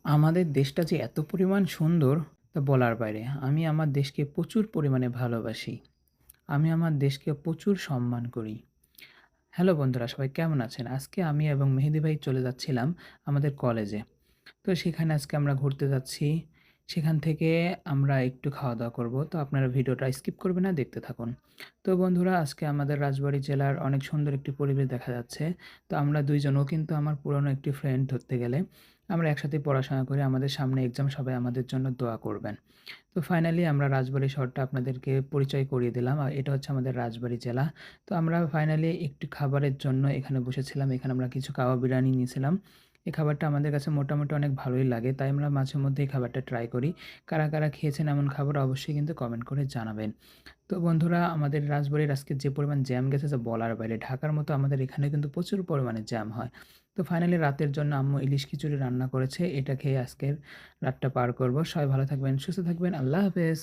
আমাদের দেশটা যে এত পরিমাণ সুন্দর তা বলার বাইরে। আমি আমার দেশকে প্রচুর পরিমাণে ভালোবাসি। আমি আমার দেশকে প্রচুর সম্মান করি। হ্যালো বন্ধুরা, সবাই কেমন আছেন? আজকে আমি এবং মেহেদি ভাই চলে যাচ্ছিলাম আমাদের কলেজে। তো সেখানে আজকে আমরা ঘুরতে যাচ্ছি। সেখান থেকে আমরা একটু খাওয়া-দাওয়া করব। তো আপনারা ভিডিওটা স্কিপ করবেন না, দেখতে থাকুন। তো বন্ধুরা, আজকে আমাদের রাজবাড়ী জেলার অনেক সুন্দর একটি পরিবেশ দেখা যাচ্ছে। তো আমরা ২ জনও কিন্তু আমার পুরনো একটি ফ্রেন্ড ধরতে গেলে। আমরা একসাথে পড়াশোনা করি। আমাদের সামনে এক্সাম, সবাই আমাদের জন্য দোয়া করবেন। তো ফাইনালি আমরা রাজবাড়ী শহরটা আপনাদেরকে পরিচয় করিয়ে দিলাম। আর এটা হচ্ছে আমাদের রাজবাড়ী জেলা। তো আমরা ফাইনালি একটু খাবারের জন্য এখানে বসেছিলাম। এখানে আমরা কিছু কাওয়া বিরিয়ানি নিয়েছিলাম। এই খাবারটা আমাদের কাছে মোটামুটি অনেক ভালোই লাগে। তাই আমরা মাঝে মধ্যে এই খাবারটা ট্রাই করি। কারা, কারা খেয়েছেন এমন খাবার অবশ্যই কিন্তু কমেন্ট করে জানাবেন। তো বন্ধুরা, আমাদের রাজবাড়ির আজকে যে পরিমাণ জ্যাম গেছে যা বলার বাইরে। ঢাকার মতো আমাদের এখানে কিন্তু প্রচুর পরিমাণে জ্যাম হয়। তো ফাইনালি রাতের জন্য আম্মু ইলিশ খিচুড়ি রান্না করেছে। এটা খেয়ে আজকের রাতটা পার করব। সবাই ভালো থাকবেন, সুস্থ থাকবেন। আল্লাহ হাফেজ।